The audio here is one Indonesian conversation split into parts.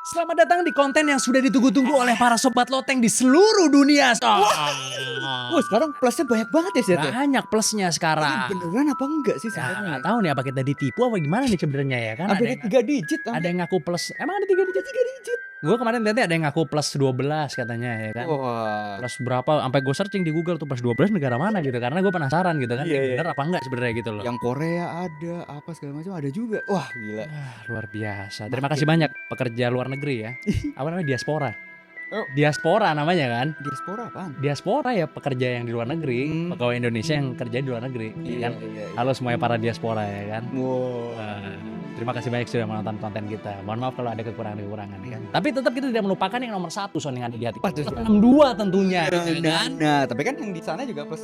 Selamat datang di konten yang sudah ditunggu-tunggu oleh para sobat loteng di seluruh dunia. Wah, sekarang plusnya banyak banget ya, Seth. Banyak plusnya Ini sekarang. beneran apa enggak sih Ya, sebenarnya? nggak tahu nih apa kita ditipu apa gimana nih sebenarnya ya kan. Sampai 3 digit. Ada yang ngaku plus. Emang ada 3 digit? 3 digit. Gue kemarin lihat ada yang ngaku plus 12 katanya ya kan. Wah. Plus berapa? Sampai gue searching di Google tuh plus 12 negara mana gitu karena gue penasaran gitu kan. Iya, iya. Bener apa enggak sebenarnya gitu loh. Yang Korea ada, apa segala macam ada juga. Wah, gila. Luar biasa. Terima kasih banyak pekerja luar negeri ya. Apa namanya diaspora? Oh. Diaspora namanya kan. Diaspora apaan? Diaspora ya pekerja yang di luar negeri, pegawai Indonesia yang kerja di luar negeri, ya kan? Iya. Halo semuanya para diaspora ya kan. Wow. Terima kasih banyak sudah menonton konten kita. Mohon maaf kalau ada kekurangan ya kan. Tapi tetap kita tidak melupakan yang nomor 1 Son yang ada di hati. Apa tuh, Son? 62 tentunya, ya kan? Nah, tapi kan yang di sana juga plus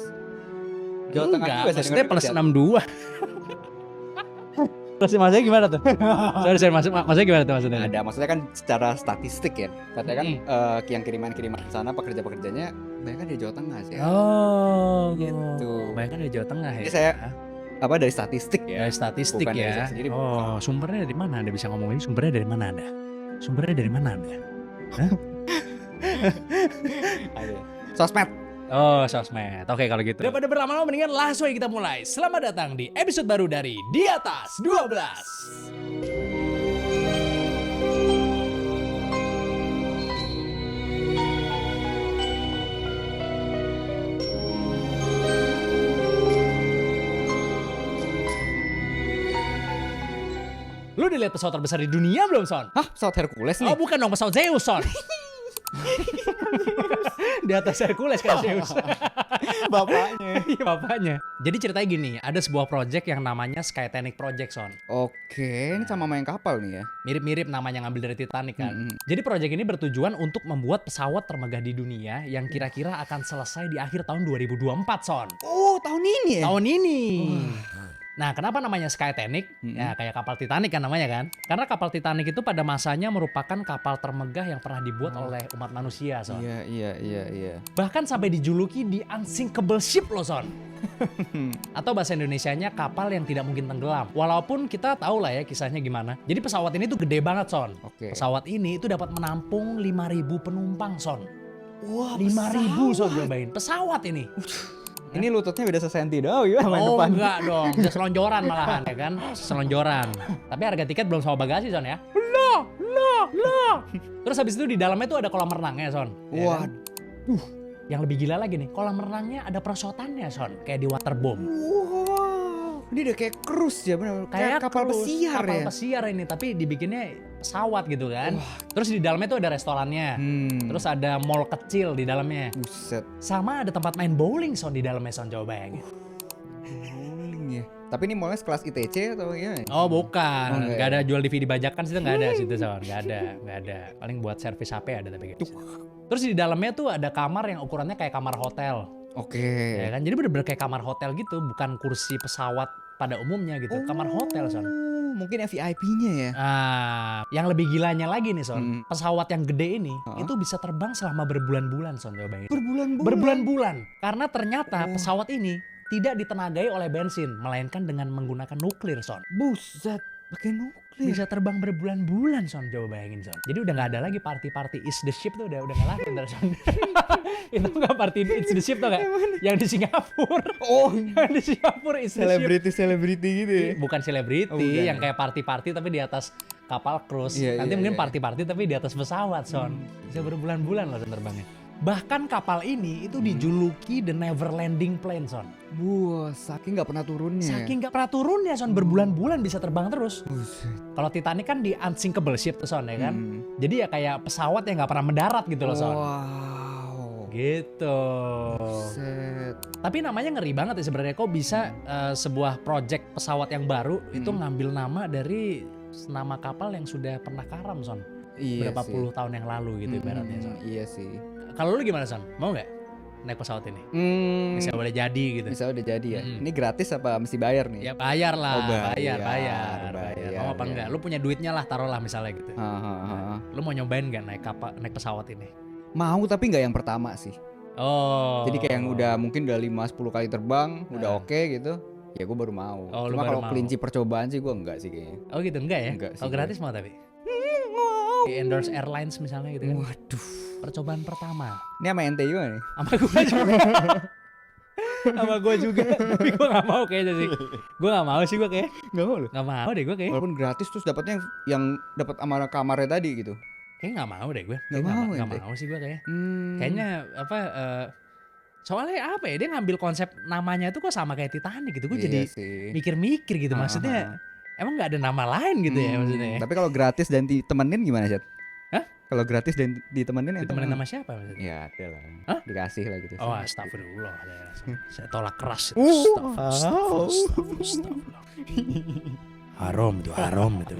Jawa Tengah Enggak, juga. maksudnya plus 62. Terus maksudnya gimana tuh? Sorry, maksudnya gimana tuh maksudnya? Ada, maksudnya kan secara statistik ya. Katanya kan yang kiriman-kiriman ke sana pekerja-pekerjanya banyak kan di Jawa Tengah sih. Oh, gitu. Banyak kan dari Jawa Tengah ya. Jadi saya dari statistik ya. Dari statistik Bukan dari ya. saya sendiri, Oh, sumbernya dari mana? Anda bisa ngomong ini sumbernya dari mana Anda? Sumbernya dari mana Anda? Hah? Ada. Sosmed. Oh, sosmed. Oke kalau gitu. Daripada berlama-lama mendingan langsung aja kita mulai. Selamat datang di episode baru dari Di Atas 12. Lu udah lihat pesawat terbesar di dunia belum, Son? Hah, pesawat Hercules nih? Oh, bukan dong, pesawat Zeus, Son. Di atas Hercules kan Zeus. Bapaknya. Iya, bapaknya. Jadi ceritanya gini, ada sebuah project yang namanya Skytanic Project, Son. Oke, ini sama main kapal nih ya. Mirip-mirip namanya ngambil dari Titanic kan. Mm-mm. Jadi project ini bertujuan untuk membuat pesawat termegah di dunia yang kira-kira akan selesai di akhir tahun 2024, Son. Oh, tahun ini ya? Tahun ini. Nah, kenapa namanya Skytanic? Ya, kayak kapal Titanic kan namanya kan? Karena kapal Titanic itu pada masanya merupakan kapal termegah yang pernah dibuat oleh umat manusia, Son. Iya. Bahkan sampai dijuluki the unsinkable ship loh, Son. Atau bahasa Indonesianya kapal yang tidak mungkin tenggelam. Walaupun kita tahu lah ya kisahnya gimana. Jadi pesawat ini tuh gede banget, Son. Oke. Pesawat ini itu dapat menampung 5.000 penumpang, Son. Wah, 5.000, Son, cobain. Pesawat ini. ini lututnya beda sesenti doang ya main Oh depan. enggak dong, bisa selonjoran malahan ya kan. Selonjoran. Tapi harga tiket belum sama bagasi, Son ya. Loh. Terus habis itu di dalamnya tuh ada kolam renangnya, Son. Ya kan? Waduh. Yang lebih gila lagi nih, kolam renangnya ada perosotannya, Son. Kayak di waterbomb. Wow. Ini udah kayak cruise ya, benar. Kayak kapal cruise, pesiar kapal ya. pesiar ini, tapi dibikinnya pesawat gitu kan. Terus di dalamnya tuh ada restorannya. Terus ada mall kecil di dalamnya. Buset. Sama ada tempat main bowling, Son, di dalamnya, Son. Coba bayangin. Bowling ya. Tapi ini mallnya sekelas ITC atau gimana? Oh bukan, enggak nggak ya? ada jual DVD bajakan situ, nggak ada situ, Son. Nggak ada. Paling buat servis HP ada tapi gitu. Terus di dalamnya tuh ada kamar yang ukurannya kayak kamar hotel. Oke. Ya kan, jadi bener-bener kayak kamar hotel gitu, bukan kursi pesawat pada umumnya gitu, kamar hotel, Son. Mungkin VIP-nya ya. Yang lebih gilanya lagi nih, Son, pesawat yang gede ini Heeh. itu bisa terbang selama berbulan-bulan, Son, coba bayangin. Berbulan-bulan. Berbulan-bulan, karena ternyata pesawat ini tidak ditenagai oleh bensin, melainkan dengan menggunakan nuklir, Son. Buset. Pakai nuklir. Bisa terbang berbulan-bulan, Son, coba bayangin, Son. Jadi udah nggak ada lagi party-party is the ship tuh udah nggak laku, ntar, Son. Itu nggak party is the ship tuh nggak? Yang di Singapura. Oh, Yang di Singapura is the ship. selebriti gitu ya. Bukan selebriti, Oh, bukan. yang kayak party-party tapi di atas kapal cruise. Iya, Nanti iya, mungkin iya. party-party tapi di atas pesawat, Son. Bisa berbulan-bulan loh, Son, terbangnya. Bahkan kapal ini itu dijuluki the never landing plane, Son. Wah, saking nggak pernah turunnya. Saking nggak pernah turunnya, Son, berbulan-bulan bisa terbang terus. Buset. Kalau Titanic kan di unsinkable ship tuh, Son, ya kan. Jadi ya kayak pesawat yang nggak pernah mendarat gitu loh, Son. Wow. Gitu. Buset. Tapi namanya ngeri banget ya sebenarnya. Kok bisa sebuah project pesawat yang baru itu ngambil nama dari nama kapal yang sudah pernah karam, Son. Iya Berapa sih. puluh tahun yang lalu gitu ibaratnya, Son. Iya sih. Kalau lu gimana, Son? Mau nggak naik pesawat ini? Bisa boleh jadi gitu. Bisa udah jadi ya. Ini gratis apa mesti bayar nih? Ya bayar lah, Oh, bayar. bayar, Mau apa ya. enggak? Lu punya duitnya lah, taruhlah misalnya gitu. Hahaha. Lu mau nyobain nggak naik pesawat ini? Mau tapi nggak yang pertama sih. Oh. Jadi kayak yang udah mungkin udah 5-10 kali terbang, udah oke gitu. Ya gue baru mau. Oh, lu Cuma baru kalau mau. kelinci percobaan sih gue enggak sih kayaknya. Oh gitu, enggak ya? Enggak sih Kalau gue. gratis mau tapi. Di endorse airlines misalnya gitu kan. Waduh. Percobaan pertama. Ini sama ente juga nih. Sama gue juga. Sama gue juga. Tapi gue gak mau kayaknya sih. Gue gak mau sih gue kayak. Enggak mau lu. Gak mau deh gue kayak. Walaupun gratis terus dapatnya yang dapat sama kamarnya tadi gitu. Kayak gak mau deh gue. Nggak mau Gak ente? mau sih gue kayak. Kayaknya apa soalnya apa ya, dia ngambil konsep namanya itu kok sama kayak Titanic gitu. Gue jadi sih. mikir-mikir gitu. Maksudnya emang gak ada nama lain gitu ya maksudnya. Tapi kalau gratis dan ditemenin gimana, Chat? Hah? Kalau gratis dan ditemenin Ditemenin nama siapa maksudnya? Ya ada lah. Hah? Dikasih lah gitu. Oh astagfirullah. Saya tolak keras. Astagfirullah. Haram itu.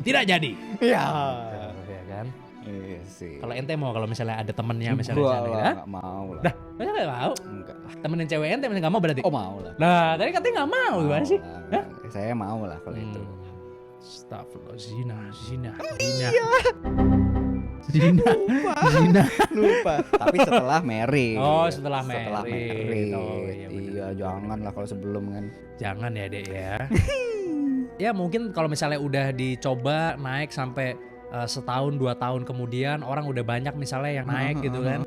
Tidak jadi. Ya. Ya kan? Iya sih. Kalau ente mau kalau misalnya ada temennya misalnya Gua sana, gitu, lah, nggak mau lah. Dah, masa gak mau? Enggak lah. Temenin cewek ente masih gak mau berarti? Oh mau lah. Nah, tadi katanya gak mau, gimana sih? Lah. Hah? Saya mau lah kalau itu. Astagfirullah, zina. Zina. Lupa. Tapi setelah married. Oh, setelah Setelah married. married. Oh, iya, bener. Iya, jangan lah kalau sebelum kan. Jangan ya dek ya. Ya mungkin kalau misalnya udah dicoba naik sampai setahun 2 tahun kemudian orang udah banyak misalnya yang naik gitu kan.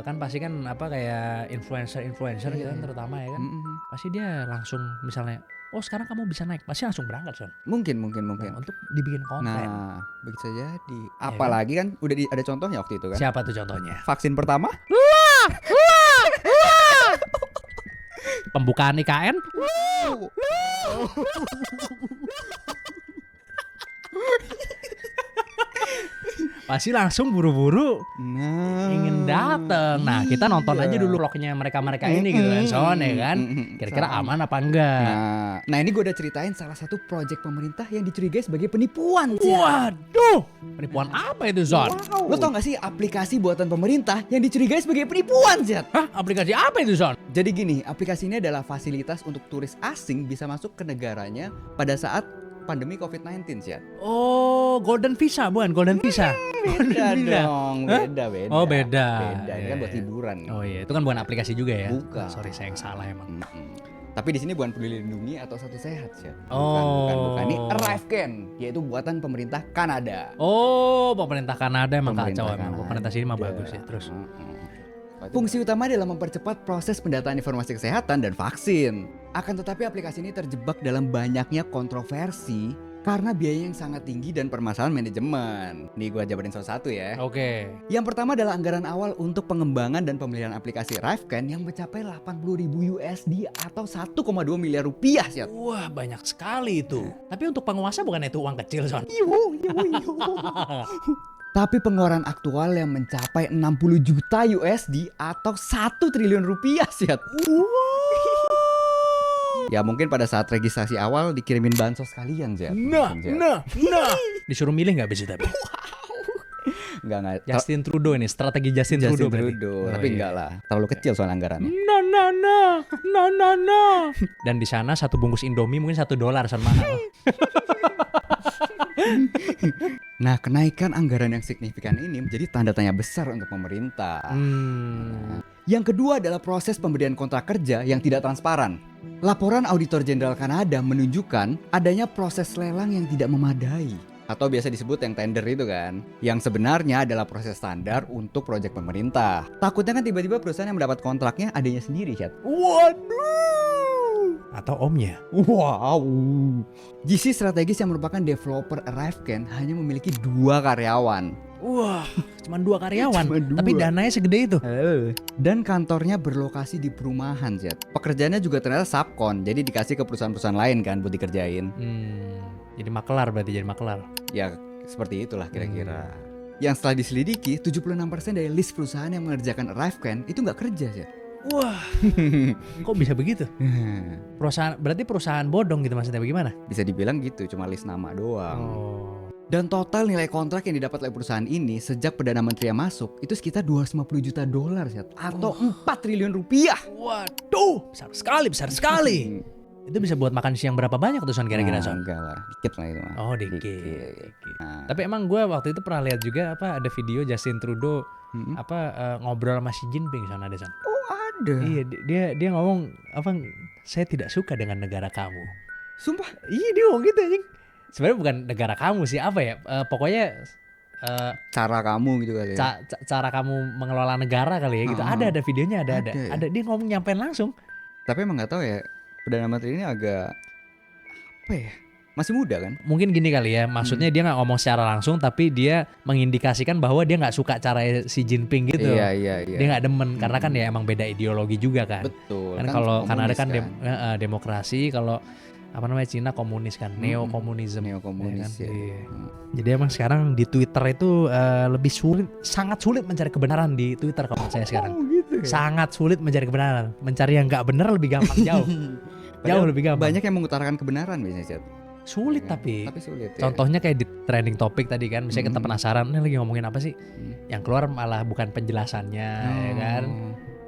Kan pasti kan apa kayak influencer gitu kan terutama ya kan. Pasti dia langsung misalnya, oh sekarang kamu bisa naik, pasti langsung berangkat Son. Mungkin. Nah, untuk dibikin konten. Nah, bisa jadi. Apalagi kan udah ada contohnya waktu itu kan. Siapa tuh contohnya? Vaksin pertama? Pembukaan IKN? Pasti langsung buru-buru ingin dateng. Nah kita nonton aja dulu vlognya mereka ini gitu kan Son ya kan. Kira-kira aman apa enggak? Nah ini gue udah ceritain salah satu proyek pemerintah yang dicurigai sebagai penipuan. Waduh, penipuan apa itu Son? Wow. Lo tau gak sih aplikasi buatan pemerintah yang dicurigai sebagai penipuan, Zat? Hah, aplikasi apa itu Son? Jadi gini, aplikasi ini adalah fasilitas untuk turis asing bisa masuk ke negaranya pada saat pandemi COVID-19, Zat. Oh, Golden Visa bukan? Golden Visa. Beda dong, beda. Oh beda. Beda, ini kan buat liburan. Oh iya, itu kan bukan aplikasi juga ya? Bukan. Sorry, saya yang salah emang. Tapi di sini bukan Peduli Lindungi atau Satu Sehat, Zat. Oh. Bukan. Ini ArriveCan, yaitu buatan pemerintah Kanada. Oh, pemerintah Kanada emang kacau Pemerintah emang. Kanada. Pemerintah sini mah bagus ya. Terus. Fungsi utama adalah mempercepat proses pendataan informasi kesehatan dan vaksin. Akan tetapi aplikasi ini terjebak dalam banyaknya kontroversi karena biaya yang sangat tinggi dan permasalahan manajemen. Nih gue jabarin salah satu ya. Oke. Yang pertama adalah anggaran awal untuk pengembangan dan pemeliharaan aplikasi ArriveCan yang mencapai 80.000 USD atau 1,2 miliar rupiah. Siat. Wah, banyak sekali itu. Tapi untuk penguasa bukan itu uang kecil, Son. Tapi pengeluaran aktual yang mencapai 60 juta USD atau 1 triliun rupiah, Siat. Ya mungkin pada saat registrasi awal dikirimin bansos kalian, Zat. Nah. Disuruh milih nggak bisa tapi? Enggak. Justin Trudeau ini, strategi Justin Trudeau berarti. Tapi enggak lah. Terlalu kecil soal anggarannya. No. Dan di sana satu bungkus Indomie mungkin $1 Son, mahal. Nah, kenaikan anggaran yang signifikan ini menjadi tanda tanya besar untuk pemerintah. Yang kedua adalah proses pemberian kontrak kerja yang tidak transparan. Laporan Auditor Jenderal Kanada menunjukkan adanya proses lelang yang tidak memadai. Atau biasa disebut yang tender itu kan. Yang sebenarnya adalah proses standar untuk proyek pemerintah. Takutnya kan tiba-tiba perusahaan yang mendapat kontraknya adanya sendiri, Chat. Waduh. Atau omnya. Wow. GC Strategis yang merupakan developer ArriveCan hanya memiliki 2 karyawan. Wah, cuma 2 karyawan. Cuma 2. Tapi dananya segede itu. Dan kantornya berlokasi di perumahan, Zat. Pekerjaannya juga ternyata subkon, jadi dikasih ke perusahaan-perusahaan lain kan buat dikerjain. Jadi makelar berarti, jadi makelar. Ya, seperti itulah kira-kira. Yang setelah diselidiki, 76% dari list perusahaan yang mengerjakan ArriveCan itu nggak kerja, Zat. Wah, kok bisa begitu? Berarti perusahaan bodong gitu maksudnya bagaimana? Bisa dibilang gitu, cuma list nama doang. Oh. Dan total nilai kontrak yang didapat oleh perusahaan ini sejak Perdana Menteri yang masuk itu sekitar $250 juta, Zat. Atau 4 triliun rupiah. Waduh, besar sekali. Itu bisa buat makan siang berapa banyak tuh Son kira-kira Son? Enggak lah, dikit lah itu mah. Oh dikit. Tapi emang gue waktu itu pernah lihat juga ada video Justin Trudeau ngobrol sama Xi Jinping Son, ada Son. Oh ada. Iya dia ngomong saya tidak suka dengan negara kamu. Sumpah? Iya dia ngomong gitu anjing. sebenarnya bukan negara kamu sih, apa ya? Pokoknya Cara kamu gitu kali ya. cara kamu mengelola negara kali ya gitu. Ada videonya, ada. ya? Ada dia ngomong nyampein langsung. Tapi emang nggak tahu ya, Perdana Menteri ini agak apa ya? Masih muda kan? Mungkin gini kali ya, maksudnya dia nggak ngomong secara langsung, tapi dia mengindikasikan bahwa dia nggak suka cara si Jinping gitu. Iya. Dia nggak demen karena kan ya emang beda ideologi juga kan. Betul. Kan kalau Kanada kan demokrasi, kalau apa namanya Cina komunis kan, neokomunisme. Neokomunis ya. Kan? Iya. Jadi emang sekarang di Twitter itu lebih sulit, sangat sulit mencari kebenaran di Twitter kalau menurut saya sekarang. Gitu ya? Sangat sulit mencari kebenaran. Mencari yang nggak benar lebih gampang jauh. Jauh lebih gampang. Banyak yang mengutarakan kebenaran biasanya, Chat. Sulit Ya, tapi sulit ya. contohnya kayak di trending topik tadi kan, misalnya kita penasaran ini lagi ngomongin apa sih, yang keluar malah bukan penjelasannya, ya kan,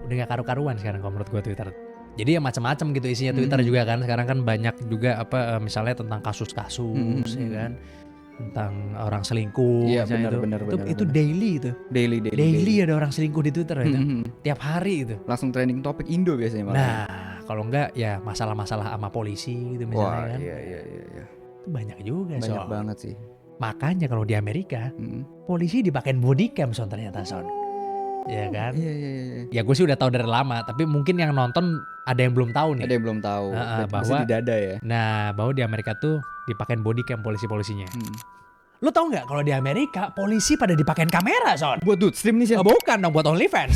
udah gak karu-karuan sekarang kalau menurut gue Twitter. Jadi ya macam-macam gitu isinya Twitter juga kan, sekarang kan banyak juga apa misalnya tentang kasus-kasus, ya kan, tentang orang selingkuh, Iya, benar. itu daily itu, daily ada orang selingkuh di Twitter itu, tiap hari itu. Langsung trending topik Indo biasanya malah. Nah kalau enggak ya masalah-masalah sama polisi gitu misalnya. Wah, kan. iya. Itu banyak juga Banyak banget sih. Makanya kalau di Amerika polisi dipakein body cam Son ternyata Son. Ya kan? Iya. Ya gue sih udah tahu dari lama, tapi mungkin yang nonton ada yang belum tahu nih. Ada yang belum tahu. Bahwa di dada ya. Nah, bahwa di Amerika tuh dipakein body cam polisi-polisinya. Lo tau nggak kalau di Amerika polisi pada dipakein kamera Son? Buat dude stream nih sih. Bukan dong, buat OnlyFans.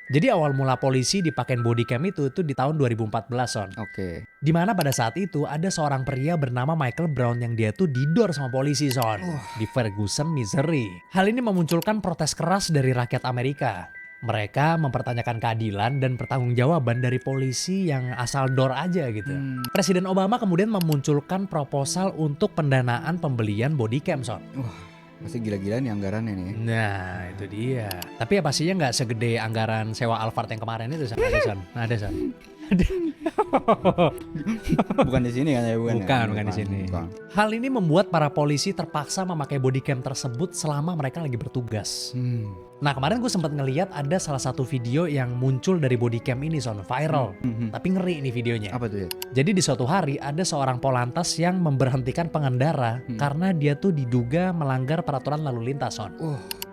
Jadi awal mula polisi dipakein body cam itu di tahun 2014 Son. Oke. Dimana pada saat itu ada seorang pria bernama Michael Brown yang dia tuh didor sama polisi Son di Ferguson, Missouri. Hal ini memunculkan protes keras dari rakyat Amerika. Mereka mempertanyakan keadilan dan pertanggungjawaban dari polisi yang asal dor aja gitu. Presiden Obama kemudian memunculkan proposal untuk pendanaan pembelian body cam Son. Wah, masih gila-gilaan nih anggarannya nih. Nah itu dia. Tapi ya pastinya nggak segede anggaran sewa Alphard yang kemarin itu Son. Ada Son. Bukan di sini kan ya, bukan di sini. Hal ini membuat para polisi terpaksa memakai body cam tersebut selama mereka lagi bertugas. Nah kemarin gue sempat ngeliat ada salah satu video yang muncul dari body cam ini Son, viral. Tapi ngeri nih videonya. Apa tuh ya? Jadi di suatu hari ada seorang polantas yang memberhentikan pengendara karena dia tuh diduga melanggar peraturan lalu lintas Son.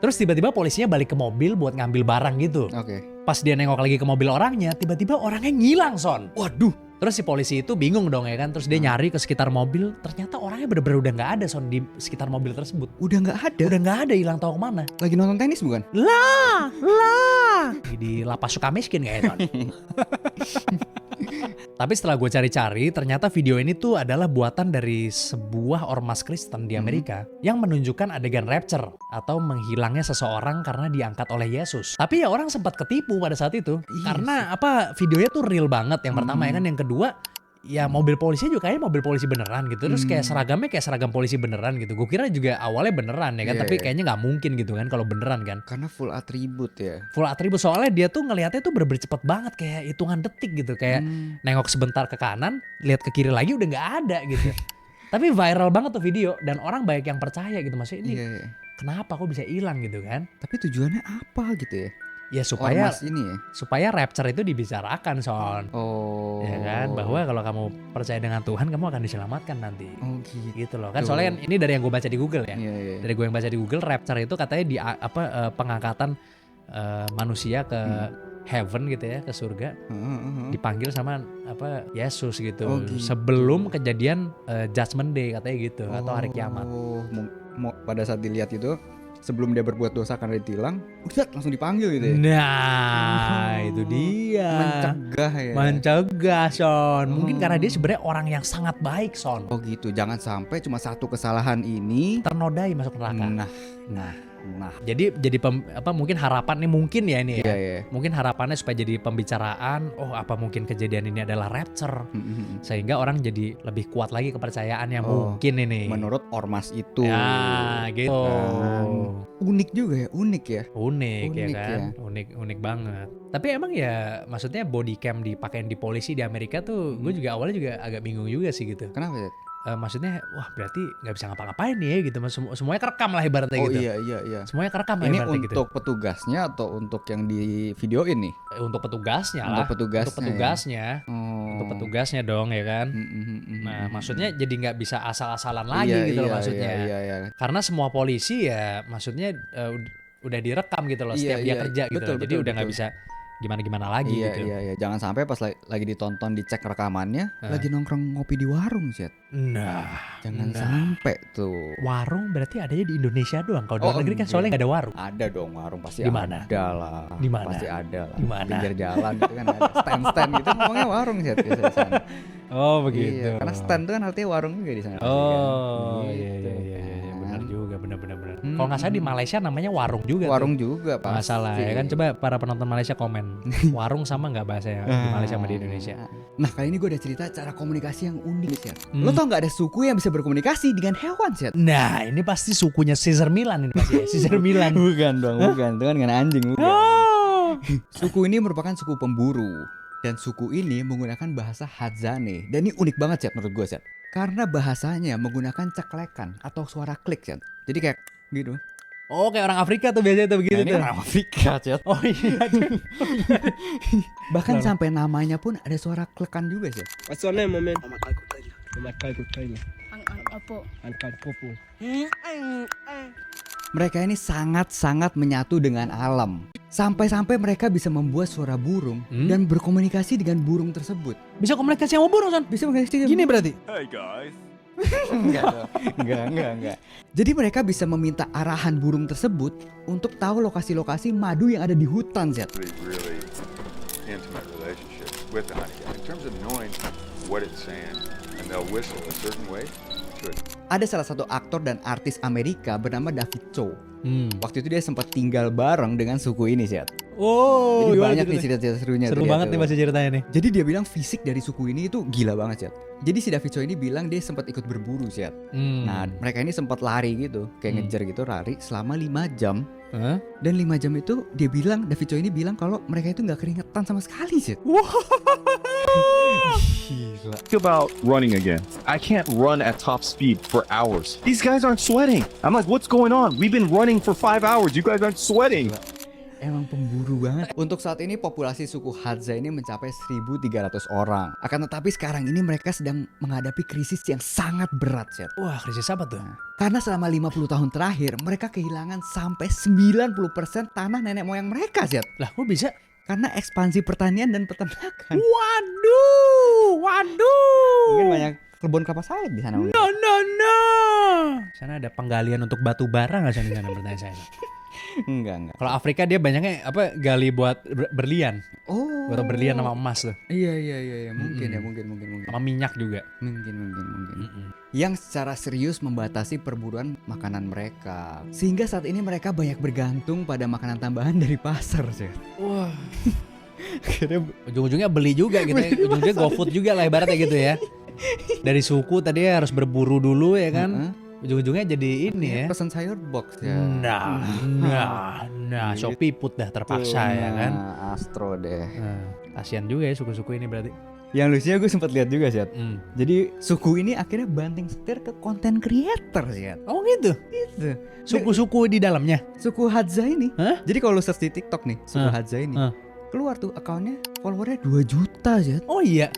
Terus tiba-tiba polisinya balik ke mobil buat ngambil barang gitu. Oke. Pas dia nengok lagi ke mobil orangnya, tiba-tiba orangnya ngilang Son. Waduh. Terus si polisi itu bingung dong ya kan. Terus dia nyari ke sekitar mobil, ternyata orangnya bener-bener udah gak ada Son di sekitar mobil tersebut. Udah nggak ada? Udah gak ada, hilang tahu kemana. Lagi nonton tenis bukan? Lah. Di lapas suka miskin kayaknya Son. Tapi setelah gue cari-cari, ternyata video ini tuh adalah buatan dari sebuah ormas Kristen di Amerika yang menunjukkan adegan rapture atau menghilangnya seseorang karena diangkat oleh Yesus. Tapi ya orang sempat ketipu pada saat itu karena apa videonya tuh real banget yang pertama ya kan, yang kedua ya mobil polisi juga kayaknya mobil polisi beneran gitu. Terus kayak seragamnya kayak seragam polisi beneran gitu. Gue kira juga awalnya beneran ya kan, tapi kayaknya nggak mungkin gitu kan kalau beneran kan. Karena full atribut ya. Full atribut soalnya dia tuh ngelihatnya tuh bener-bener cepet banget kayak hitungan detik gitu. Kayak nengok sebentar ke kanan, lihat ke kiri lagi udah nggak ada gitu. Tapi viral banget tuh video dan orang banyak yang percaya gitu. Maksudnya ini kenapa kok bisa hilang gitu kan. Tapi tujuannya apa gitu ya? Ya supaya ormas ini ya? Supaya rapture itu dibicarakan Son. Ya kan, bahwa kalau kamu percaya dengan Tuhan kamu akan diselamatkan nanti. Gitu loh kan. Soalnya kan ini dari yang gue baca di Google ya. Dari gue yang baca di Google, rapture itu katanya di pengangkatan manusia ke heaven gitu ya, ke surga. Dipanggil sama Yesus gitu. Sebelum kejadian judgment day katanya gitu, atau hari kiamat. Pada saat dilihat itu, sebelum dia berbuat dosa karena ditilang, udah langsung dipanggil gitu ya. Nah, itu dia. Mencegah ya. Mencegah Son. Mungkin karena dia sebenarnya orang yang sangat baik Son. Oh gitu. Jangan sampai cuma satu kesalahan ini ternodai masuk neraka. Nah. Jadi mungkin harapan nih mungkin ya ini ya. Iya. Mungkin harapannya supaya jadi pembicaraan, apa mungkin kejadian ini adalah rapture. Sehingga orang jadi lebih kuat lagi kepercayaannya mungkin ini. Menurut ormas itu. Ya, gitu. Unik juga ya, unik ya kan. Unik banget. Tapi emang ya maksudnya body cam dipakein di polisi di Amerika tuh gue juga awalnya juga agak bingung juga sih gitu. Kenapa ya? Maksudnya wah berarti nggak bisa ngapa-ngapain nih ya gitu, semuanya kerekam lah ibaratnya gitu. Iya. Semuanya kerekam lah ini ibaratnya gitu. Ini untuk petugasnya atau untuk yang di videoin nih? Untuk petugasnya lah. Untuk petugasnya. untuk petugasnya dong ya kan. Nah maksudnya jadi nggak bisa asal-asalan lagi gitu loh maksudnya. Iya. Karena semua polisi ya maksudnya udah direkam gitu loh setiap dia kerja gitu. Jadi udah nggak bisa gimana-gimana lagi gitu. Iya. Jangan sampai pas lagi ditonton dicek rekamannya lagi nongkrong ngopi di warung, Cet. Jangan sampai tuh. Warung berarti adanya di Indonesia doang. Kalau di luar negeri kan soalnya nggak ada warung. Ada dong warung pasti Dimana? ada lah. Dimana? Pasti ada lah. Dimana? Pinggir jalan gitu kan ada stand gitu ngomongnya warung, Cet, biasanya di sana. Oh begitu. Iya, karena stand itu kan artinya warung juga di sana. Oh kan? iya Gitu, benar kan. juga benar. Kalau nggak salah di Malaysia namanya warung juga. Warung juga Nggak pasti. salah ya kan, coba para penonton Malaysia komen warung sama nggak bahasanya di Malaysia sama di Indonesia. Nah kali ini gue udah cerita cara komunikasi yang unik, Cet. Lo tau nggak ada suku yang bisa berkomunikasi dengan hewan, Cet? Nah ini pasti sukunya Caesar Milan ini pasti ya. Caesar Milan. Bukan dong, bukan. Itu kan dengan anjing, bukan. Suku ini merupakan suku pemburu. Dan suku ini menggunakan bahasa Hadzane. Dan ini unik banget, Cet, menurut gue, Cet. Karena bahasanya menggunakan ceklekan atau suara klik, Cet. Jadi kayak gitu. Oh kayak orang Afrika tuh biasanya tuh begitu Nah, ini tuh. orang Afrika, Cet. Oh iya. Bahkan sampai namanya pun ada suara klekan juga, Cet. What's your name, my man? Omakal Kutaila. Apa? Angkat Popo. Mereka ini sangat-sangat menyatu dengan alam. Sampai-sampai mereka bisa membuat suara burung dan berkomunikasi dengan burung tersebut. Bisa komunikasi sama burung Son? Bisa komunikasi Gini berarti. Enggak. Jadi mereka bisa meminta arahan burung tersebut untuk tahu lokasi-lokasi madu yang ada di hutan, Zed. really intimate relationship with the honeyguy. In terms of knowing what it's saying, and they'll whistle a certain way to it. Ada salah satu aktor dan artis Amerika bernama David Cho. Waktu itu dia sempat tinggal bareng dengan suku ini, Zed. Oh, Jadi gimana banyak nih ceritanya? cerita-cerita serunya. Seru tuh dia banget tuh. nih masih ceritanya nih. Jadi dia bilang fisik dari suku ini itu gila banget, Zed. Jadi si David Cho ini bilang dia sempat ikut berburu, Zed. Nah, mereka ini sempat lari gitu, kayak ngejar gitu, lari selama 5 jam. Hah? Dan 5 jam itu dia bilang, David Cho ini bilang kalau mereka itu nggak keringetan sama sekali, Zed. Gila. Think about running again. I can't run at top speed for hours. These guys aren't sweating. I'm like, what's going on? We've been running for 5 hours. You guys aren't sweating. Emang pemburu banget. Untuk saat ini populasi suku Hadza ini mencapai 1.300 orang. Akan tetapi sekarang ini mereka sedang menghadapi krisis yang sangat berat, Zed. Wah, krisis apa tuh? Karena selama 50 tahun terakhir mereka kehilangan sampai 90% tanah nenek moyang mereka, Zed. Lah, kok bisa? Karena ekspansi pertanian dan peternakan. Waduh. Mungkin banyak kebun kelapa sawit di sana. No. Sana ada penggalian untuk batu bara nggak sih di sana bertanya saya? Enggak. Kalau Afrika dia banyaknya apa gali buat berlian, Oh. buat berlian sama emas tuh, Iya. Mungkin ya, mungkin. sama minyak juga. Mungkin. Yang secara serius membatasi perburuan makanan mereka. Sehingga saat ini mereka banyak bergantung pada makanan tambahan dari pasar, sih. Wah. Ujung-ujungnya beli juga gitu ya. Ujung-ujungnya GoFood juga lah ibaratnya gitu ya. Dari suku tadi harus berburu dulu ya kan. Ujung-ujungnya jadi ini ya. Pesan sayur box ya. Nah, Shopee put dah terpaksa ya kan. Astro deh. Kasian juga ya suku-suku ini berarti. Yang lucunya gue sempat lihat juga, Zed. Jadi suku ini akhirnya banting setir ke konten creator, Zed. Oh gitu. Gitu. Suku-suku di dalamnya. Suku Hadza ini. Hah? Jadi kalau lu search di TikTok nih, suku Hadza ini. Keluar tuh akunnya, followernya 2 juta, Zed. Oh iya.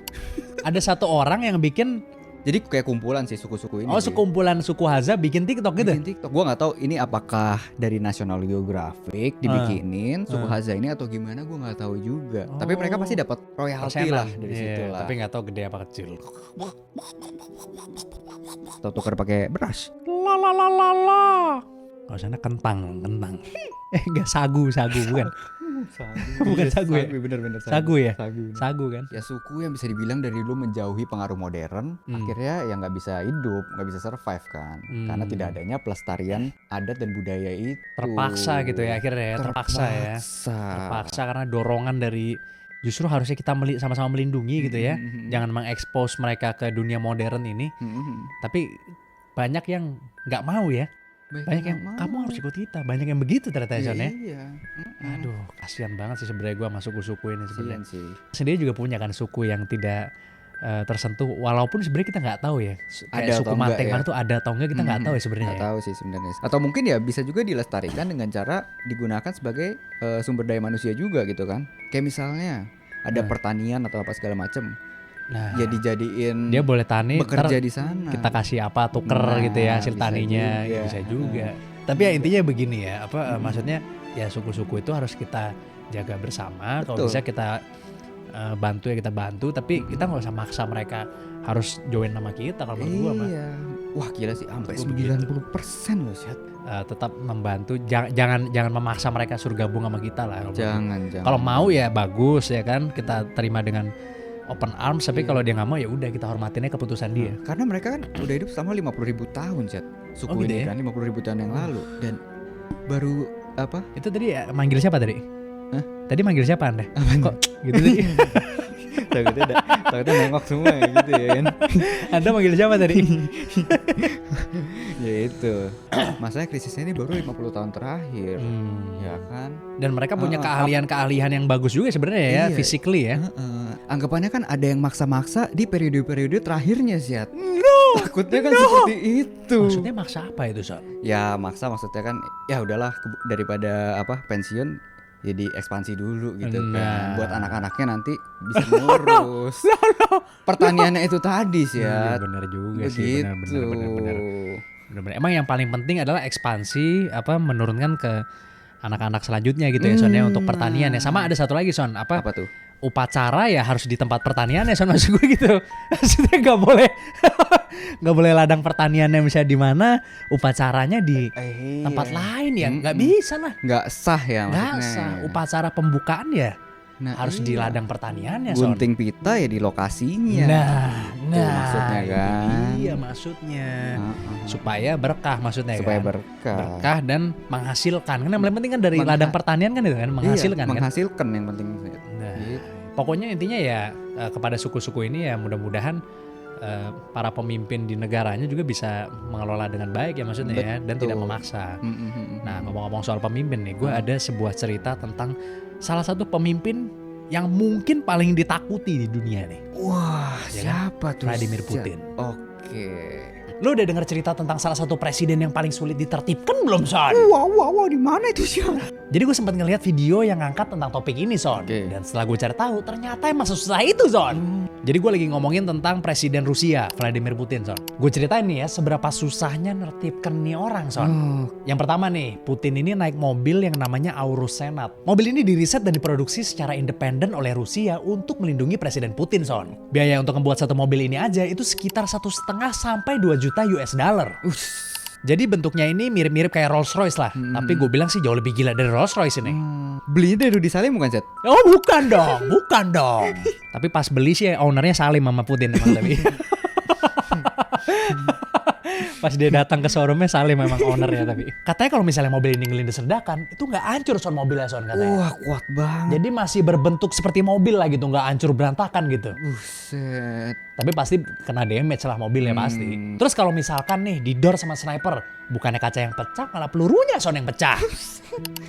Ada satu orang yang bikin. Jadi kayak kumpulan sih suku-suku ini. Oh, sih. sekumpulan suku Hadza bikin TikTok gitu. Bikin TikTok. Gua nggak tahu ini apakah dari National Geographic dibikinin suku Hadza ini atau gimana, gua nggak tahu juga. Tapi mereka pasti dapat royalti lah dari situ lah. Tapi nggak tahu gede apa kecil. Atau tukar pakai beras. Kalau sana kentang. Enggak sagu bukan. Bukan sagu ya? Bener-bener Sagu ya? Sagu. Sagu kan? Ya suku yang bisa dibilang dari dulu menjauhi pengaruh modern, akhirnya ya nggak bisa hidup, nggak bisa survive kan, karena tidak adanya pelestarian adat dan budaya itu. Terpaksa gitu ya akhirnya ya, terpaksa karena dorongan dari justru harusnya kita sama-sama melindungi gitu ya, jangan mengekspos mereka ke dunia modern ini, tapi banyak yang nggak mau ya. Banyak yang kamu harus ikut kita, banyak yang begitu ternyata ya. Iya. Aduh, kasihan banget sih sebenarnya gue sama suku-suku ini sebenarnya. Sih. Sendiri juga punya kan suku yang tidak tersentuh, walaupun sebenarnya kita nggak tahu ya. Kayak suku Manteng mana tuh ada atau enggak kita nggak tahu ya sebenarnya. Nggak tahu sih sebenarnya. Atau mungkin ya bisa juga dilestarikan dengan cara digunakan sebagai sumber daya manusia juga gitu kan. Kayak misalnya ada pertanian atau apa segala macam. Nah, ya dijadiin dia boleh tani, bekerja ntar di sana. kita kasih apa tuker Nah, gitu ya hasil bisa taninya, juga. ya bisa juga. Tapi ya intinya begini ya, maksudnya ya suku-suku itu harus kita jaga bersama. Kalau Betul. bisa kita bantu ya kita bantu, tapi kita nggak usah maksa mereka harus join nama kita kalau menurut gua mah. Iya. Wah gila sih sampai Gua begitu. 90% loh Syat. Tetap membantu, jangan memaksa mereka suruh gabung sama kita lah. Jangan. Kalau mau ya bagus ya kan, kita terima dengan open arms. Tapi Iya. kalau dia nggak mau ya udah kita hormatinnya keputusan dia. Karena mereka kan udah hidup selama 50.000 tahun Syat. Suku Oh, gitu ini ya? kan 50.000 tahun yang lalu dan baru apa? Itu tadi ya, manggil siapa tadi? Hah? Tadi manggil siapa Anda? Kok gitu tadi? Takutnya nengok semua ya gitu ya kan. Anda manggil siapa tadi? Ya itu. Masalahnya krisisnya ini baru 50 tahun terakhir. Ya kan. Dan mereka punya keahlian-keahlian yang bagus juga sebenarnya ya, Iya. physically ya. Anggapannya kan ada yang maksa-maksa di periode-periode terakhirnya Syat. Takutnya kan seperti itu. Maksudnya maksa apa itu, Son? Ya maksa maksudnya kan ya udahlah daripada pensiun jadi ekspansi dulu gitu Nah. kan buat anak-anaknya nanti bisa ngurus pertaniannya itu tadi sih Iya ya benar juga sih, benar. Benar-benar. Emang yang paling penting adalah ekspansi, menurunkan ke anak-anak selanjutnya gitu ya Son ya, untuk pertanian ya. Sama ada satu lagi Son, apa tuh upacara ya harus di tempat pertanian ya Son, maksud gue gitu. Maksudnya nggak boleh ladang pertaniannya misalnya di mana, upacaranya di tempat lain ya, nggak bisa lah. nggak sah ya Nggak maksudnya sah. Upacara pembukaan ya Nah, harus di iya. ladang pertaniannya Son. gunting pita ya di lokasinya Nah, maksudnya itu kan. iya maksudnya. Heeh. Supaya berkah maksudnya supaya kan. berkah Berkah dan menghasilkan. Kan yang paling penting kan dari ladang pertanian kan itu kan, menghasilkan iya, kan. menghasilkan yang penting Nah, Gitu. pokoknya intinya ya kepada suku-suku ini ya mudah-mudahan para pemimpin di negaranya juga bisa mengelola dengan baik ya maksudnya ya, dan Betul. tidak memaksa. Mm-mm. Nah, ngomong-ngomong soal pemimpin nih, gue ada sebuah cerita tentang salah satu pemimpin yang mungkin paling ditakuti di dunia nih. Wah, Ya kan? siapa tuh? Vladimir Putin. Oke. Lo udah dengar cerita tentang salah satu presiden yang paling sulit ditertibkan belum, Son? Wow, di mana itu sih? Jadi gue sempat ngeliat video yang ngangkat tentang topik ini, Son. Oke. Dan setelah gue cari tahu, ternyata emang susah itu, Son. Jadi gue lagi ngomongin tentang presiden Rusia, Vladimir Putin, Son. Gue ceritain nih ya, seberapa susahnya nertibkan nih orang, Son. Yang pertama nih, Putin ini naik mobil yang namanya Aurus Senat. Mobil ini diriset dan diproduksi secara independen oleh Rusia untuk melindungi Presiden Putin, Son. Biaya untuk membuat satu mobil ini aja itu sekitar 1,5 sampai 2 juta US dollar. Jadi bentuknya ini mirip-mirip kayak Rolls Royce lah. Tapi gue bilang sih jauh lebih gila dari Rolls Royce ini. Belinya dari Rudy Salim bukan, Cet? Oh bukan dong. Tapi pas beli sih ownernya Salim sama Putin emang tapi. Pas dia datang ke showroomnya Salim memang ownernya tapi. Katanya kalau misalnya mobil ini ngelindes ledakan, itu nggak hancur Son mobilnya Son katanya. Wah, kuat banget. Jadi masih berbentuk seperti mobil lah gitu, nggak hancur berantakan gitu. Buset. Tapi pasti kena damage lah mobilnya pasti. Terus kalau misalkan nih didor sama sniper, bukannya kaca yang pecah, malah pelurunya Son yang pecah.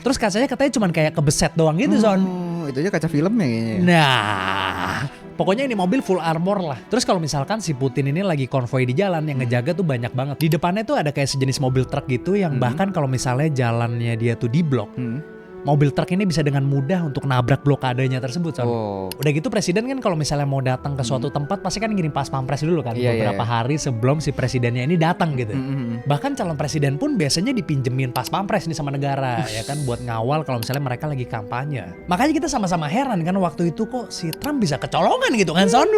Terus kacanya katanya cuman kayak kebeset doang gitu Son. Oh, itu aja kaca filmnya kayaknya. Nah, pokoknya ini mobil full armor lah. Terus kalau misalkan si Putin ini lagi konvoy di jalan, yang ngejaga tuh banyak banget. Di depannya tuh ada kayak sejenis mobil truk gitu yang bahkan kalau misalnya jalannya dia tuh di blok, mobil truk ini bisa dengan mudah untuk nabrak blokadenya tersebut, Son. Oh. Udah gitu presiden kan kalau misalnya mau datang ke suatu tempat pasti kan ngirim pas pampres dulu kan, Iya, beberapa iya. hari sebelum si presidennya ini datang gitu. Bahkan calon presiden pun biasanya dipinjemin pas pampres nih sama negara ya kan, buat ngawal kalau misalnya mereka lagi kampanye. Makanya kita sama-sama heran kan waktu itu kok si Trump bisa kecolongan gitu kan, Son.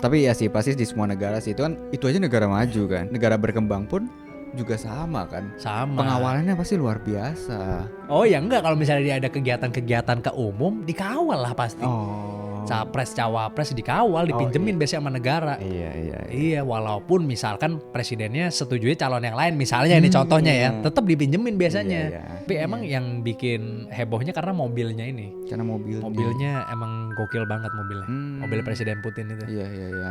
Tapi ya sih pasti di semua negara sih itu aja negara maju kan. Negara berkembang pun juga sama kan. Sama. Pengawalannya pasti luar biasa. Oh ya enggak, kalau misalnya dia ada kegiatan-kegiatan ke umum dikawal lah pasti. Oh. Capres, cawapres dikawal, dipinjemin biasanya sama negara. Iya. Iya, walaupun misalkan presidennya setujui calon yang lain, misalnya ini contohnya ya, tetap dipinjemin biasanya. Iya. Tapi emang yang bikin hebohnya karena mobilnya ini. Karena Mobilnya emang gokil banget mobilnya. Mobil Presiden Putin itu. Iya.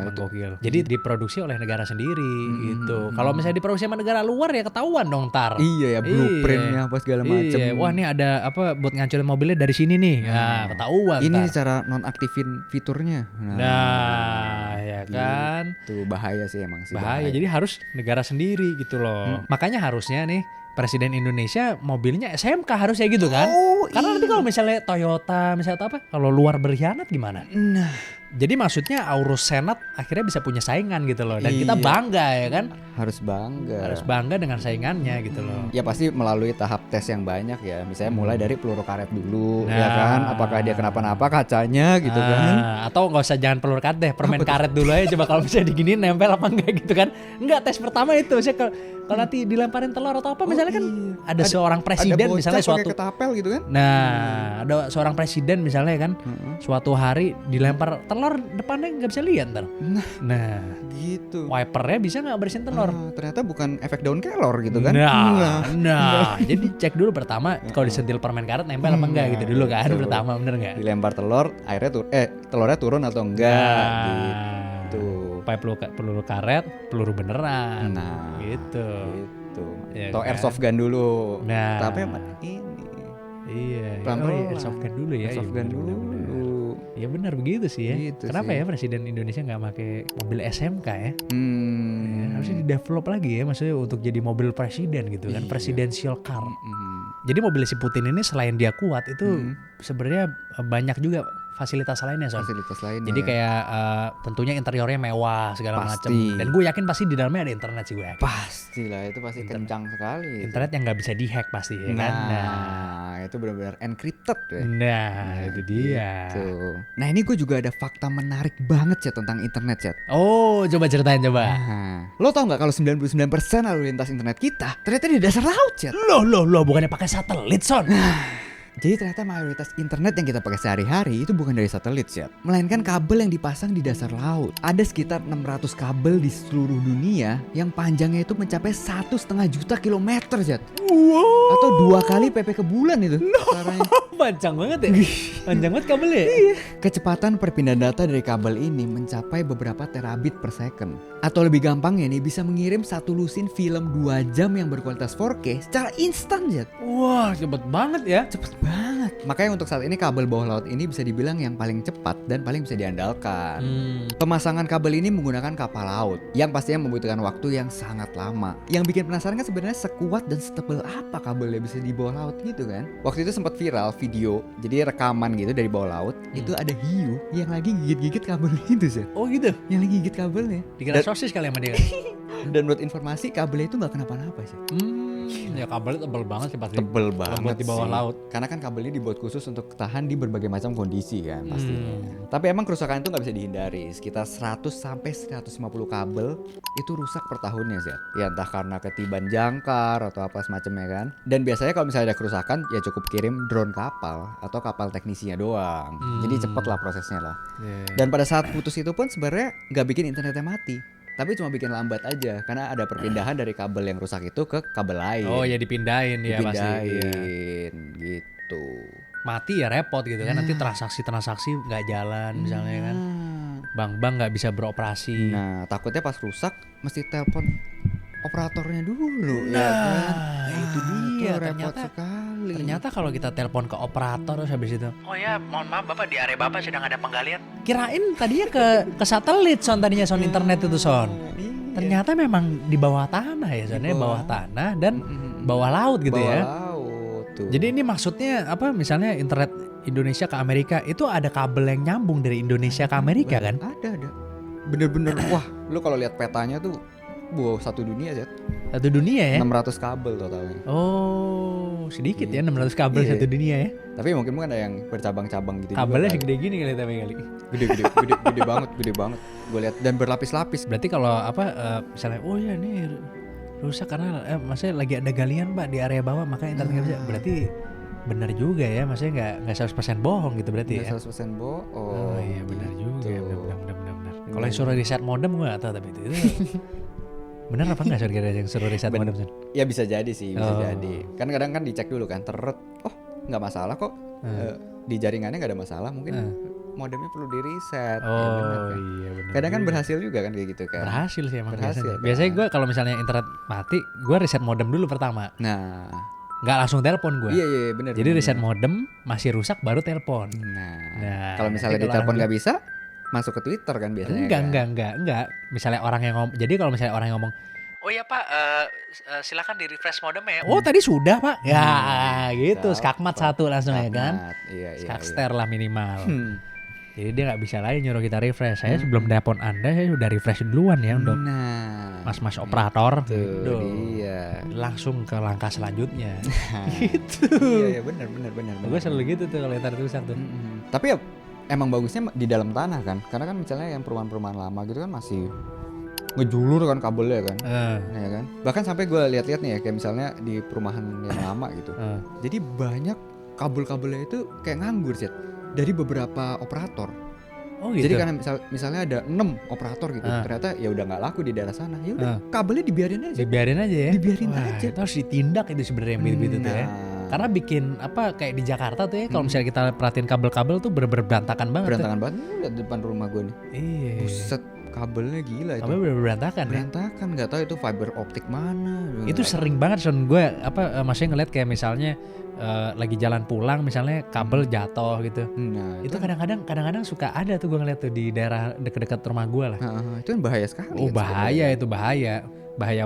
Emang gokil. Jadi diproduksi oleh negara sendiri gitu. Kalau misalnya diproduksi sama negara luar ya ketahuan dong ntar. Iya ya, blueprintnya apa segala macam. Iya. Wah, ini ada apa buat ngancurin mobilnya dari sini nih. Nah, ketahuan. Ini ntar. cara nonaktifin fiturnya. Nah, ya kan. Itu bahaya sih emang sih. Bahaya. Jadi harus negara sendiri gitu loh. Makanya harusnya nih presiden Indonesia mobilnya SMK harusnya gitu kan. Karena nanti kalau misalnya Toyota misalnya apa, kalau luar berkhianat gimana? Nah, Jadi maksudnya Aurus Senat akhirnya bisa punya saingan gitu loh. Dan kita Iya. bangga ya kan. harus bangga. Harus bangga dengan saingannya gitu loh. Ya pasti melalui tahap tes yang banyak ya. Misalnya mulai dari peluru karet dulu, Nah. ya kan? Apakah dia kenapa-napa kacanya gitu kan? Atau nggak usah jangan peluru karet deh, permen karet dulu aja coba kalau misalnya diginiin nempel apa enggak gitu kan. Enggak, tes pertama itu saya kalau nanti dilemparin telur atau apa misalnya kan ada seorang presiden Ada bocah misalnya pakai suatu ketapel gitu kan? Nah, ada seorang presiden misalnya kan suatu hari dilempar telur depannya nggak bisa lihat ntar. Nah, Gitu. wipernya bisa nggak bersihin telur? Ternyata bukan efek daun kelor gitu kan? Nah, jadi cek dulu pertama kalau disentil permen karet nempel apa enggak gitu dulu kan betul. pertama, bener nggak? Dilempar telur, airnya telurnya turun atau enggak gitu. Pakai peluru karet, peluru beneran. Nah, gitu. Gitu. Ya Atau kan? airsoft gun dulu. Nah. Tapi ini Iya, pelan-pelan. airsoft gun dulu ya. airsoft iya, gun bener, bener, bener. dulu. Ya benar begitu sih ya. Gitu Kenapa sih. ya presiden Indonesia nggak pakai mobil SMK ya? Hmm. Harusnya di develop lagi ya, maksudnya untuk jadi mobil presiden gitu kan, Iya. presidential car. Hmm. Jadi mobil si Putin ini selain dia kuat itu sebenarnya banyak juga fasilitas lainnya Son. Fasilitas lainnya. Jadi ya. kayak tentunya interiornya mewah segala macam. Pasti. Dan gue yakin pasti di dalamnya ada internet sih gue yakin. pastilah itu pasti kencang sekali. itu. Internet yang nggak bisa dihack pasti ya kan. Nah, itu benar-benar encrypted ya. Nah, itu dia. Tuh. Nah ini gue juga ada fakta menarik banget ya tentang internet chat. Oh, coba ceritain coba. Nah, lo tau nggak kalau 99% lalu lintas internet kita ternyata di dasar laut chat. Loh, bukannya pakai satelit Son? Jadi ternyata mayoritas internet yang kita pakai sehari-hari itu bukan dari satelit chat, melainkan kabel yang dipasang di dasar laut. Ada sekitar 600 kabel di seluruh dunia yang panjangnya itu mencapai 1,5 juta kilometer chat. Wow. Atau 2 kali PP ke bulan itu. Caranya. Panjang banget ya. Panjang banget kabelnya. Kecepatan perpindahan data dari kabel ini mencapai beberapa terabit per second. Atau lebih gampangnya nih bisa mengirim satu lusin film 2 jam yang berkualitas 4K secara instan Jet. Wah, cepet banget ya. Cepet banget. Makanya untuk saat ini kabel bawah laut ini bisa dibilang yang paling cepat dan paling bisa diandalkan. Pemasangan kabel ini menggunakan kapal laut yang pastinya membutuhkan waktu yang sangat lama. Yang bikin penasaran kan sebenarnya sekuat dan setebal apa kabel yang bisa di bawah laut gitu kan. Waktu itu sempat viral video, jadi rekaman gitu dari bawah laut, itu ada hiu yang lagi gigit-gigit kabel itu Jet. Oh gitu. Yang lagi gigit kabelnya. Dikira sosis kali sama dia kan. Dan buat informasi kabelnya itu nggak kenapa-napa sih. Ya kabelnya tebel banget sih pasti. Tebel Kalau banget buat di bawah sih. laut. Karena kan kabelnya dibuat khusus untuk tahan di berbagai macam kondisi kan pastinya. Tapi emang kerusakan itu nggak bisa dihindari. Sekitar 100 sampai 150 kabel itu rusak per tahunnya sih. Ya entah karena ketiban jangkar atau apa semacamnya kan. Dan biasanya kalau misalnya ada kerusakan ya cukup kirim drone kapal atau kapal teknisinya doang. Jadi cepet lah prosesnya lah. Dan pada saat putus itu pun sebenarnya nggak bikin internetnya mati. Tapi cuma bikin lambat aja karena ada perpindahan dari kabel yang rusak itu ke kabel lain. Oh ya dipindahin ya pasti. Iya. Dipindahin gitu. Mati ya repot gitu kan. Nanti transaksi nggak jalan misalnya kan. Bank-bank nggak bisa beroperasi. Nah, takutnya pas rusak mesti telepon operatornya dulu ya kan. itu dia. Repot sekali. Ternyata kalau kita telepon ke operator terus habis itu, oh ya mohon maaf Bapak di area Bapak sedang ada penggalian. Kirain tadinya ke satelit Son, tadinya Son internet itu Son. Ternyata memang di bawah tanah ya Son, bawah tanah dan bawah laut gitu Bawah ya. laut tuh. Jadi ini maksudnya apa, misalnya internet Indonesia ke Amerika itu ada kabel yang nyambung dari Indonesia ke Amerika kan? Ada. Bener-bener wah, lu kalau lihat petanya tuh wow, satu dunia Zat. Satu dunia ya? 600 kabel totalnya. Oh, sedikit ya 600 kabel Iya. satu dunia ya. Tapi mungkin ada yang bercabang-cabang gitu Kabelnya juga. segede gini kali tapi kali. Gede banget. Gue lihat dan berlapis-lapis. Berarti kalau apa misalnya oh ya ini rusak karena maksudnya lagi ada galian Pak di area bawah makanya internet nggak bisa. Berarti benar juga ya, maksudnya nggak 100% bohong gitu berarti ya. 100% bohong. Oh iya benar juga ya, Gitu. benar. Kalau yang suruh reset modem gue nggak tahu tapi itu benar apa nggak yang suruh reset modem Son? Ya bisa jadi sih, bisa Oh. jadi. Kan kadang kan dicek dulu kan, teret. Oh, nggak masalah kok. Di jaringannya nggak ada masalah, mungkin modemnya perlu di reset. Ya, bener Oh kan? iya benar. Kadang kan berhasil juga kan kayak gitu kan. Berhasil sih emang Berhasil, biasanya. kan? Biasanya gue kalau misalnya internet mati, gue reset modem dulu pertama. Nah, Nggak langsung telepon gue. iya benar. Jadi reset modem masih rusak baru telepon. Nah, kalau misalnya nanti di kalau telepon orang nggak bisa, masuk ke Twitter kan biasanya. Enggak, kan? enggak. Misalnya orang yang ngomong, jadi kalau misalnya orang yang ngomong, Oh iya Pak, silakan di refresh modem ya. Oh tadi sudah Pak. Ya gitu, skakmat satu langsung ya kan. Iya. Skakster lah minimal. Jadi dia nggak bisa lagi nyuruh kita refresh. Saya sebelum telepon Anda saya sudah refresh duluan ya untuk mas-mas operator. Tuh dia. Langsung ke langkah selanjutnya. Gitu. Iya benar. Gue selalu gitu tuh kalau ntar rusak tuh. Tapi ya emang bagusnya di dalam tanah kan, karena kan misalnya yang perumahan-perumahan lama gitu kan masih ngejulur kan kabelnya kan, ya kan. Bahkan sampai gue lihat-lihat nih ya kayak misalnya di perumahan yang lama gitu, jadi banyak kabel-kabelnya itu kayak nganggur sih dari beberapa operator. Oh gitu. Jadi karena misalnya ada 6 operator gitu, ternyata ya udah nggak laku di daerah sana, ya udah kabelnya dibiarin aja. Dibiarin aja ya. Dibiarin Wah, aja. itu harus ditindak itu sebenarnya gitu tuh ya. Karena bikin apa kayak di Jakarta tuh ya, kalau misalnya kita perhatiin kabel-kabel tuh bener-bener berantakan banget. Berantakan banget, lihat depan rumah gue nih. Iya. Buset, kabelnya gila itu. Kabel bener-bener berantakan ya. Berantakan, nggak tahu itu fiber optik mana. Itu sering banget son gue maksudnya ngeliat kayak misalnya lagi jalan pulang misalnya kabel jatuh gitu. Nah, itu kadang-kadang suka ada tuh gue ngeliat tuh di daerah deket-deket rumah gue lah. Itu kan bahaya sekali. Oh bahaya itu bahaya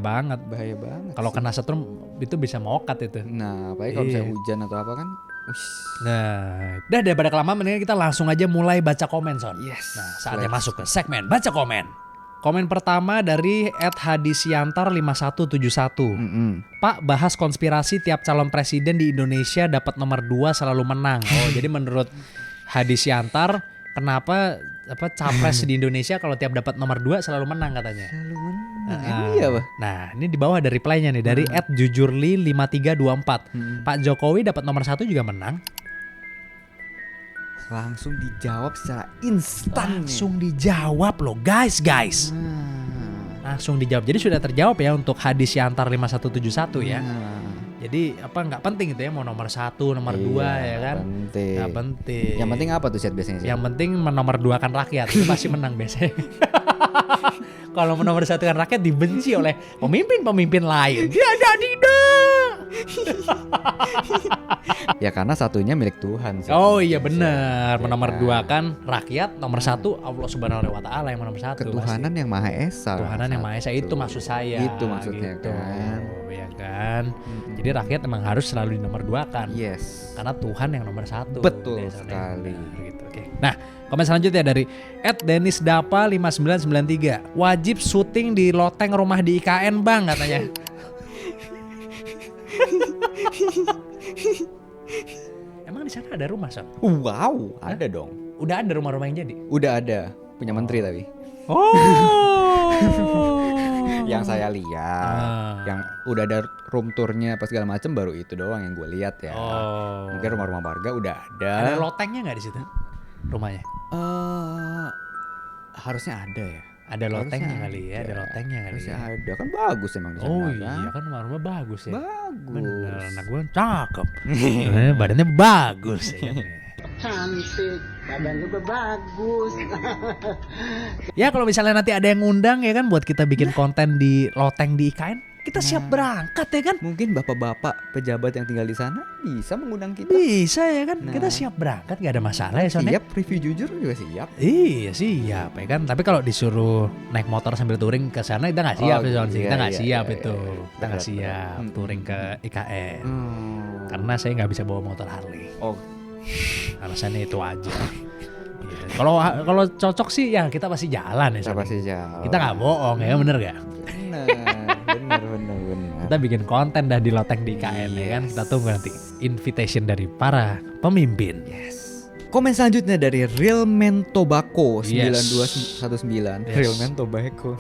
banget. Bahaya banget. Kalau kena setrum itu bisa mokat itu. Nah, apalagi kalau misalnya hujan atau apa kan. Nah, udah daripada kelamaan mendingan kita langsung aja mulai baca komen son. Yes. Nah, saatnya masuk ke segmen baca komen. Komen pertama dari @hadisiantar5171. Pak, bahas konspirasi tiap calon presiden di Indonesia dapat nomor 2 selalu menang. Oh, jadi menurut Hadisiantar, kenapa capres di Indonesia kalau tiap dapat nomor 2 selalu menang katanya? Selalu menang. Iya, Pak. Nah, ini di bawah ada reply-nya nih dari @jujurli5324. Pak Jokowi dapat nomor 1 juga menang. Langsung dijawab secara instan. Langsung dijawab loh guys. Langsung dijawab. Jadi sudah terjawab ya untuk Hadisiantar 5171 ya. Jadi nggak penting itu ya mau nomor 1, nomor 2 ya kan. Nggak penting. Yang penting apa tuh Chat biasanya? Yang penting menomor 2kan rakyat. Itu pasti menang biasanya. Kalau menomor 1 kan rakyat dibenci oleh pemimpin-pemimpin lain. Tidak. Ya karena satunya milik Tuhan sih. Oh iya benar. Menomor 2 kan rakyat, nomor 1 Allah Subhanahu wa taala yang nomor 1. Ketuhanan yang Maha Esa. Ketuhanan yang Maha Esa itu maksud saya. Itu maksudnya gitu. kan. Ya kan. Jadi rakyat emang harus selalu di nomor 2 kan. Yes. Karena Tuhan yang nomor 1. Betul sekali. Gitu, oke. Nah, komen selanjutnya dari @denisdapa5993. Wajib syuting di loteng rumah di IKN Bang katanya. Emang di sana ada rumah, Son? Wow, ada dong. Udah ada rumah-rumah yang jadi? Udah ada, punya menteri tapi. Oh. Yang saya lihat, yang udah ada room tournya apa segala macam baru itu doang yang gue lihat ya. Oh. Mungkin rumah-rumah warga udah ada. Ada lotengnya nggak di situ? Rumahnya? Harusnya ada ya. Ada lotengnya kali ya, ada lotengnya kali harusnya ya. ada kan bagus emang di sana. Oh kan? iya kan rumah bagus ya. Bagus. Bener, anak gue cakep. Badannya bagus ya. Cantik, badan juga bagus. Ya kalau misalnya nanti ada yang ngundang ya kan buat kita bikin konten di loteng di IKN, kita siap berangkat ya kan. Mungkin bapak-bapak pejabat yang tinggal di sana bisa mengundang kita. Bisa ya kan, kita siap berangkat gak ada masalah ya Son. Siap, review jujur juga siap. Iya siap ya kan. Tapi kalau disuruh naik motor sambil touring ke sana kita nggak siap ya Son. Kita nggak siap itu. Kita nggak siap touring ke IKN. Karena saya nggak bisa bawa motor Harley. Oh. Alasannya itu aja. Kalau cocok sih ya kita pasti jalan ya. Kita pasti jalan. Kita nggak bohong ya, bener gak? Bener. Kita bikin konten dah di loteng di IKN ya kan. Kita tunggu nanti invitation dari para pemimpin. Yes. Komen selanjutnya dari Realman Tobacco 9219. Yes. Realman Tobacco.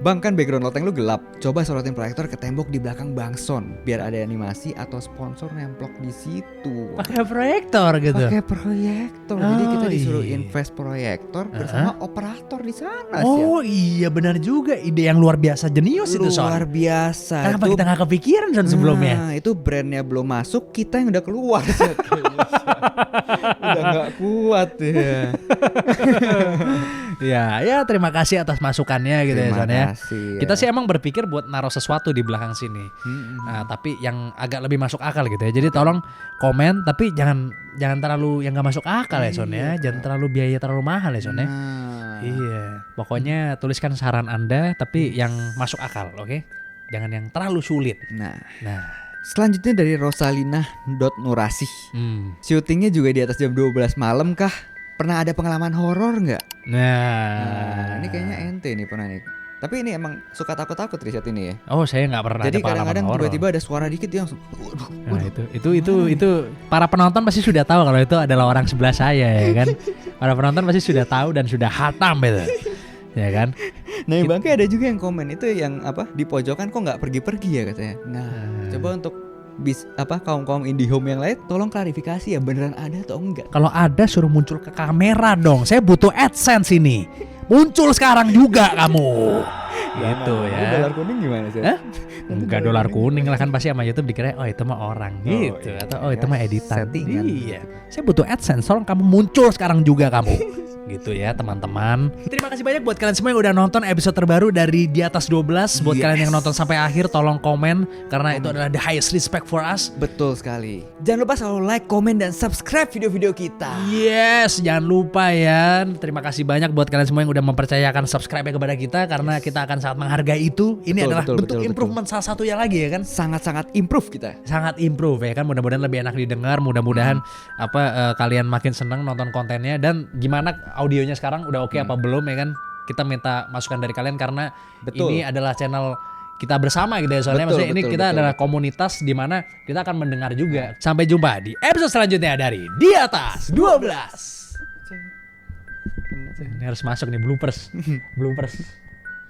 Bang, kan background loteng lu gelap. Coba sorotin proyektor ke tembok di belakang Bang Son biar ada animasi atau sponsor nemplok di situ. Pakai proyektor gitu. Pakai proyektor. Jadi kita disuruh iya. invest proyektor bersama operator di sana. Oh iya benar juga, ide yang luar biasa jenius itu Son. Luar biasa. Kenapa kita nggak kepikiran Son sebelumnya? Nah, itu brandnya belum masuk, kita yang udah keluar. Udah nggak kuat ya. Ya terima kasih atas masukannya gitu ya Terima Son ya. kasih, ya. Kita sih emang berpikir buat naruh sesuatu di belakang sini. Nah, tapi yang agak lebih masuk akal gitu ya. Jadi tolong komen tapi jangan terlalu yang gak masuk akal ya Son ya. Jangan terlalu biaya terlalu mahal ya Son ya. Nah, Iya. Pokoknya tuliskan saran Anda tapi yang masuk akal, oke? Jangan yang terlalu sulit. nah. Nah, Selanjutnya dari Rosalina.Nurasih. Syutingnya juga di atas jam 12 malam kah? Pernah ada pengalaman horor nggak? Nah, Ini kayaknya ente nih pernah nih. Tapi ini emang suka takut-takut riset ini ya. Oh, saya nggak pernah Jadi ada pengalaman kadang-kadang horor. tiba-tiba ada suara dikit dia langsung. Nah, itu para penonton pasti sudah tahu kalau itu adalah orang sebelah saya ya kan. Para penonton pasti sudah tahu dan sudah hatam itu. Ya kan? Nah, yang bangke ada juga yang komen itu yang apa di pojokan kok nggak pergi-pergi ya katanya. Nah, coba untuk kaum IndiHome yang lain tolong klarifikasi ya beneran ada atau enggak. Kalau ada suruh muncul ke kamera dong. Saya butuh AdSense ini. Muncul sekarang juga kamu. Gitu Ini ya. dolar kuning gimana sih? Hah? Enggak dolar kuning lah kan pasti sama YouTube dikira oh itu mah orang gitu iya. atau oh itu mah editan. Settingan. Iya. Saya butuh AdSense, tolong kamu muncul sekarang juga kamu. Gitu ya teman-teman. Terima kasih banyak buat kalian semua yang udah nonton episode terbaru dari Di Atas 12. Buat kalian yang nonton sampai akhir tolong komen karena itu adalah the highest respect for us. Betul sekali. Jangan lupa selalu like, komen, dan subscribe video-video kita. Yes, jangan lupa ya. Terima kasih banyak buat kalian semua yang udah mempercayakan subscribe kepada kita karena kita akan sangat menghargai itu. Ini adalah bentuk improvement salah satunya lagi ya kan. Sangat-sangat improve kita. Sangat improve ya kan. Mudah-mudahan lebih enak didengar. Mudah-mudahan kalian makin senang nonton kontennya dan gimana audionya sekarang udah oke apa belum ya kan. Kita minta masukan dari kalian karena ini adalah channel kita bersama gitu ya soalnya maksudnya ini kita adalah komunitas di mana kita akan mendengar juga. Sampai jumpa di episode selanjutnya dari Di Atas 12. Ini harus masuk nih bloopers.